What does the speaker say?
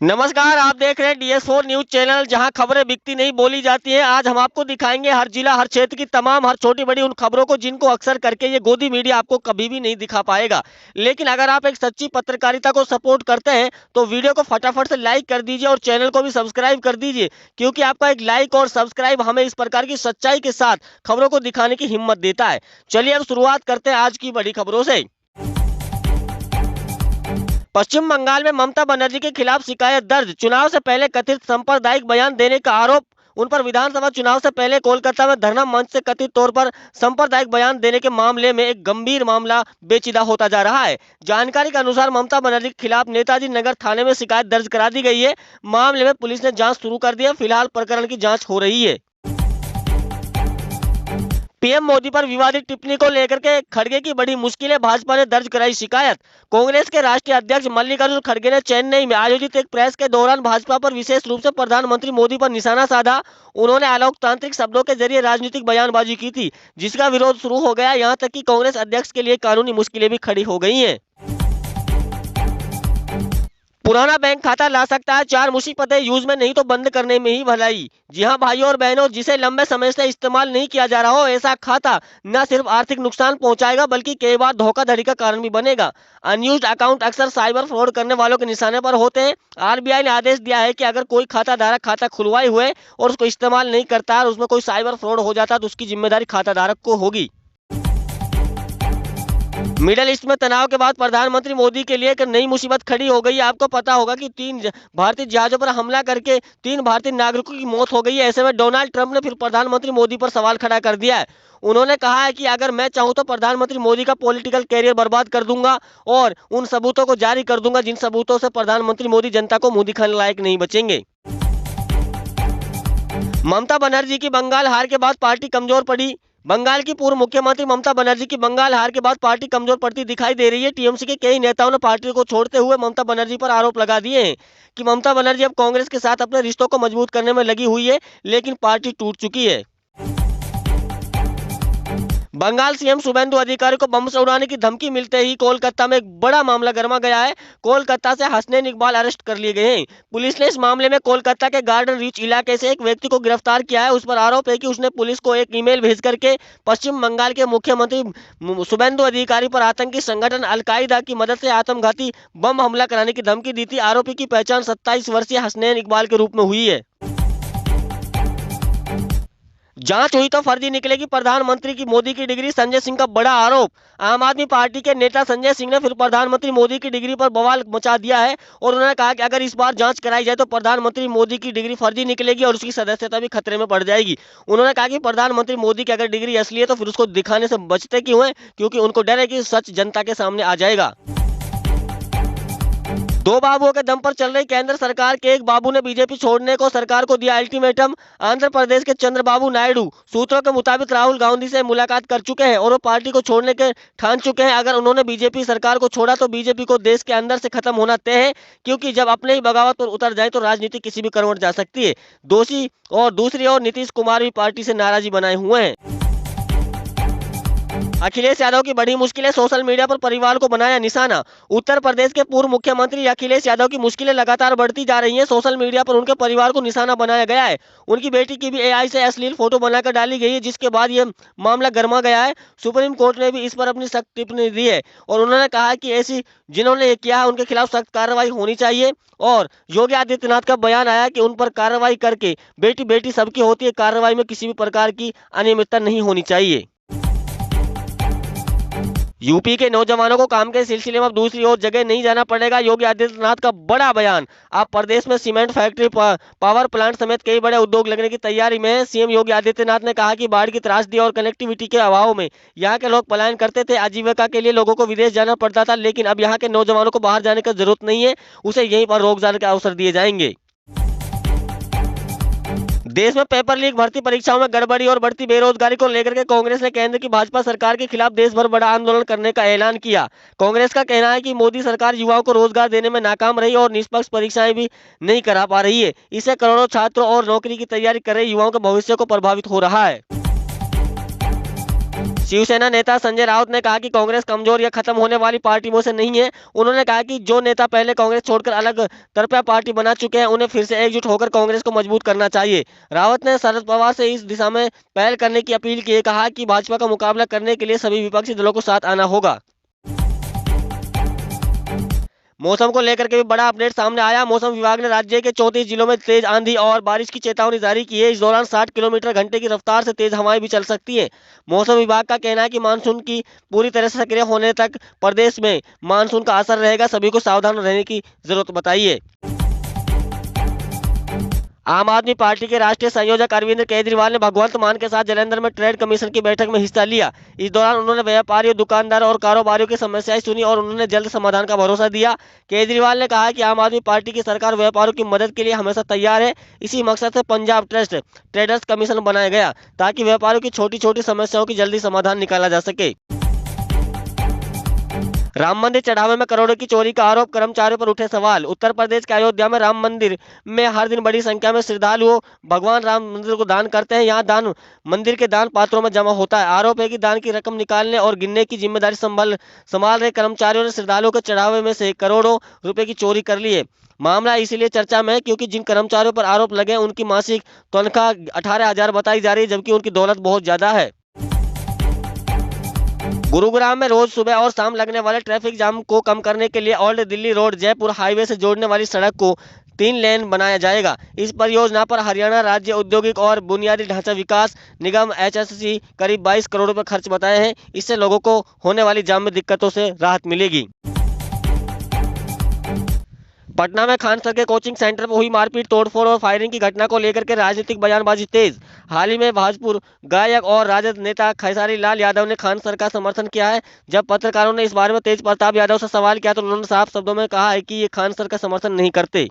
नमस्कार, आप देख रहे हैं DS4 न्यूज चैनल, जहां खबरें बिकती नहीं बोली जाती हैं। आज हम आपको दिखाएंगे हर जिला हर क्षेत्र की तमाम हर छोटी बड़ी उन खबरों को जिनको अक्सर करके ये गोदी मीडिया आपको कभी भी नहीं दिखा पाएगा। लेकिन अगर आप एक सच्ची पत्रकारिता को सपोर्ट करते हैं तो वीडियो को फटाफट से लाइक कर दीजिए और चैनल को भी सब्सक्राइब कर दीजिए, क्योंकि आपका एक लाइक और सब्सक्राइब हमें इस प्रकार की सच्चाई के साथ खबरों को दिखाने की हिम्मत देता है। चलिए अब शुरुआत करते हैं आज की बड़ी खबरों से। पश्चिम बंगाल में ममता बनर्जी के खिलाफ शिकायत दर्ज। चुनाव से पहले कथित सांप्रदायिक बयान देने का आरोप। उन पर विधानसभा चुनाव से पहले कोलकाता में धरना मंच से कथित तौर पर सांप्रदायिक बयान देने के मामले में एक गंभीर मामला पेचीदा होता जा रहा है। जानकारी के अनुसार ममता बनर्जी के खिलाफ नेताजी नगर थाने में शिकायत दर्ज करा दी गई है। मामले में पुलिस ने जांच शुरू कर दी है। फिलहाल प्रकरण की जांच हो रही है। पीएम मोदी पर विवादित टिप्पणी को लेकर के खड़गे की बड़ी मुश्किलें, भाजपा ने दर्ज कराई शिकायत। कांग्रेस के राष्ट्रीय अध्यक्ष मल्लिकार्जुन खड़गे ने चेन्नई में आयोजित एक प्रेस के दौरान भाजपा पर विशेष रूप से प्रधानमंत्री मोदी पर निशाना साधा। उन्होंने अलोकतांत्रिक शब्दों के जरिए राजनीतिक बयानबाजी की थी, जिसका विरोध शुरू हो गया। यहाँ तक कि कांग्रेस अध्यक्ष के लिए कानूनी मुश्किलें भी खड़ी हो गई हैं। पुराना बैंक खाता ला सकता है, 4 मुसीबतें यूज में नहीं तो बंद करने में ही भलाई। जी हाँ भाइयों और बहनों, जिसे लंबे समय से इस्तेमाल नहीं किया जा रहा हो, ऐसा खाता न सिर्फ आर्थिक नुकसान पहुंचाएगा बल्कि कई बार धोखाधड़ी का कारण भी बनेगा। अनयूज्ड अकाउंट अक्सर साइबर फ्रॉड करने वालों के निशाने पर होते हैं। आरबीआई ने आदेश दिया है कि अगर कोई खाता धारक खाता खुलवाए हुए और उसको इस्तेमाल नहीं करता और उसमें कोई साइबर फ्रॉड हो जाता है तो उसकी जिम्मेदारी खाता धारक को होगी। मिडल ईस्ट में तनाव के बाद प्रधानमंत्री मोदी के लिए एक नई मुसीबत खड़ी हो गई है। आपको पता होगा कि 3 भारतीय जहाजों पर हमला करके 3 भारतीय नागरिकों की मौत हो गई है। ऐसे में डोनाल्ड ट्रंप ने फिर प्रधानमंत्री मोदी पर सवाल खड़ा कर दिया है। उन्होंने कहा है कि अगर मैं चाहूं तो प्रधानमंत्री मोदी का पॉलिटिकल कैरियर बर्बाद कर दूंगा और उन सबूतों को जारी कर दूंगा जिन सबूतों से प्रधानमंत्री मोदी जनता को मुंह दिखाने लायक नहीं बचेंगे। ममता बनर्जी की बंगाल हार के बाद पार्टी कमजोर पड़ी। बंगाल की पूर्व मुख्यमंत्री ममता बनर्जी की बंगाल हार के बाद पार्टी कमजोर पड़ती दिखाई दे रही है। टीएमसी के कई नेताओं ने पार्टी को छोड़ते हुए ममता बनर्जी पर आरोप लगा दिए हैं कि ममता बनर्जी अब कांग्रेस के साथ अपने रिश्तों को मजबूत करने में लगी हुई है, लेकिन पार्टी टूट चुकी है। बंगाल सीएम शुभेंदु अधिकारी को बम से उड़ाने की धमकी मिलते ही कोलकाता में एक बड़ा मामला गर्मा गया है। कोलकाता से हसनैन इकबाल अरेस्ट कर लिए गए हैं। पुलिस ने इस मामले में कोलकाता के गार्डन रीच इलाके से एक व्यक्ति को गिरफ्तार किया है। उस पर आरोप है कि उसने पुलिस को एक ईमेल भेज करके पश्चिम बंगाल के मुख्यमंत्री शुभेंदु अधिकारी पर आतंकी संगठन अलकायदा की मदद से आत्मघाती बम हमला कराने की धमकी दी थी। आरोपी की पहचान 27 वर्षीय हसनैन इकबाल के रूप में हुई है। जांच हुई तो फर्जी निकलेगी प्रधानमंत्री की मोदी की डिग्री, संजय सिंह का बड़ा आरोप। आम आदमी पार्टी के नेता संजय सिंह ने फिर प्रधानमंत्री मोदी की डिग्री पर बवाल मचा दिया है और उन्होंने कहा कि अगर इस बार जांच कराई जाए तो प्रधानमंत्री मोदी की डिग्री फर्जी निकलेगी और उसकी सदस्यता भी खतरे में पड़ जाएगी। उन्होंने कहा कि प्रधानमंत्री मोदी की अगर डिग्री असली है तो फिर उसको दिखाने से बचते क्यों हैं, क्योंकि उनको डर है कि सच जनता के सामने आ जाएगा। 2 बाबुओं के दम पर चल रही केंद्र सरकार के एक बाबू ने बीजेपी छोड़ने को सरकार को दिया अल्टीमेटम। आंध्र प्रदेश के चंद्रबाबू नायडू सूत्रों के मुताबिक राहुल गांधी से मुलाकात कर चुके हैं और वो पार्टी को छोड़ने के ठान चुके हैं। अगर उन्होंने बीजेपी सरकार को छोड़ा तो बीजेपी को देश के अंदर से खत्म होना तय है, क्योंकि जब अपने ही बगावत पर उतर जाए तो राजनीति किसी भी करवट जा सकती है। दोषी और दूसरी ओर नीतीश कुमार भी पार्टी से नाराजगी बनाए हुए हैं। अखिलेश यादव की बड़ी मुश्किलें, सोशल मीडिया पर परिवार को बनाया निशाना। उत्तर प्रदेश के पूर्व मुख्यमंत्री अखिलेश यादव की मुश्किलें लगातार बढ़ती जा रही हैं। सोशल मीडिया पर उनके परिवार को निशाना बनाया गया है। उनकी बेटी की भी एआई से अश्लील फोटो बनाकर डाली गई है, जिसके बाद ये मामला गर्मा गया है। सुप्रीम कोर्ट ने भी इस पर अपनी सख्त टिप्पणी दी है और उन्होंने कहा कि ऐसी जिन्होंने ये किया है उनके खिलाफ सख्त कार्रवाई होनी चाहिए। और योगी आदित्यनाथ का बयान आया कि उन पर कार्रवाई करके बेटी बेटी सबकी होती है, कार्रवाई में किसी भी प्रकार की अनियमितता नहीं होनी चाहिए। यूपी के नौजवानों को काम के सिलसिले में अब दूसरी ओर जगह नहीं जाना पड़ेगा, योगी आदित्यनाथ का बड़ा बयान। अब प्रदेश में सीमेंट फैक्ट्री, पावर प्लांट समेत कई बड़े उद्योग लगने की तैयारी में है। सीएम योगी आदित्यनाथ ने कहा कि बाढ़ की त्रासदी और कनेक्टिविटी के अभाव में यहाँ के लोग पलायन करते थे। आजीविका के लिए लोगों को विदेश जाना पड़ता था, लेकिन अब यहाँ के नौजवानों को बाहर जाने की जरूरत नहीं है, उसे यहीं पर रोजगार के अवसर दिए जाएंगे। देश में पेपर लीक, भर्ती परीक्षाओं में गड़बड़ी और बढ़ती बेरोजगारी को लेकर के कांग्रेस ने केंद्र की भाजपा सरकार के खिलाफ देश भर बड़ा आंदोलन करने का ऐलान किया। कांग्रेस का कहना है कि मोदी सरकार युवाओं को रोजगार देने में नाकाम रही और निष्पक्ष परीक्षाएं भी नहीं करा पा रही है। इससे करोड़ों छात्रों और नौकरी की तैयारी कर रहे युवाओं के भविष्य को प्रभावित हो रहा है। शिवसेना नेता संजय राउत ने कहा कि कांग्रेस कमजोर या खत्म होने वाली पार्टियों से नहीं है। उन्होंने कहा कि जो नेता पहले कांग्रेस छोड़कर अलग तरफा पार्टी बना चुके हैं, उन्हें फिर से एकजुट होकर कांग्रेस को मजबूत करना चाहिए। रावत ने शरद पवार से इस दिशा में पहल करने की अपील की। कहा कि भाजपा का मुकाबला करने के लिए सभी विपक्षी दलों को साथ आना होगा। मौसम को लेकर के भी बड़ा अपडेट सामने आया। मौसम विभाग ने राज्य के 34 जिलों में तेज आंधी और बारिश की चेतावनी जारी की है। इस दौरान 60 किलोमीटर घंटे की रफ्तार से तेज हवाएं भी चल सकती हैं। मौसम विभाग का कहना है कि मानसून की पूरी तरह से सक्रिय होने तक प्रदेश में मानसून का असर रहेगा। सभी को सावधान रहने की जरूरत बताइए। आम आदमी पार्टी के राष्ट्रीय संयोजक अरविंद केजरीवाल ने भगवंत मान के साथ जालंधर में ट्रेड कमीशन की बैठक में हिस्सा लिया। इस दौरान उन्होंने व्यापारियों, दुकानदारों और कारोबारियों की समस्याएं सुनी और उन्होंने जल्द समाधान का भरोसा दिया। केजरीवाल ने कहा कि आम आदमी पार्टी की सरकार व्यापारियों की मदद के लिए हमेशा तैयार है। इसी मकसद से पंजाब ट्रस्ट ट्रेडर्स कमीशन बनाया गया ताकि व्यापारियों की छोटी छोटी समस्याओं की जल्दी समाधान निकाला जा सके। राम मंदिर चढ़ावे में करोड़ों की चोरी का आरोप, कर्मचारियों पर उठे सवाल। उत्तर प्रदेश के अयोध्या में राम मंदिर में हर दिन बड़ी संख्या में श्रद्धालु भगवान राम मंदिर को दान करते हैं। यहाँ दान मंदिर के दान पात्रों में जमा होता है। आरोप है कि दान की रकम निकालने और गिनने की जिम्मेदारी संभाल रहे कर्मचारियों ने श्रद्धालुओं के चढ़ावे में से करोड़ों रुपए की चोरी कर ली है। मामला इसीलिए चर्चा में है क्योंकि जिन कर्मचारियों पर आरोप लगे उनकी मासिक तनख्वाह 18,000 बताई जा रही है, जबकि उनकी दौलत बहुत ज्यादा है। गुरुग्राम में रोज सुबह और शाम लगने वाले ट्रैफिक जाम को कम करने के लिए old Delhi road Jaipur highway से जोड़ने वाली सड़क को 3 लेन बनाया जाएगा। इस परियोजना पर हरियाणा राज्य औद्योगिक और बुनियादी ढांचा विकास निगम HSC करीब 22 करोड़ रुपए खर्च बताए हैं। इससे लोगों को होने वाली जाम में दिक्कतों से राहत मिलेगी। पटना में खान सर के कोचिंग सेंटर पर हुई मारपीट, तोड़फोड़ और फायरिंग की घटना को लेकर के राजनीतिक बयानबाजी तेज। हाल ही में भाजपा गायक और राजद नेता खेसारी लाल यादव ने खान सर का समर्थन किया है। जब पत्रकारों ने इस बारे में तेज प्रताप यादव से सवाल किया तो उन्होंने साफ शब्दों में कहा है कि ये खान सर का समर्थन नहीं करते।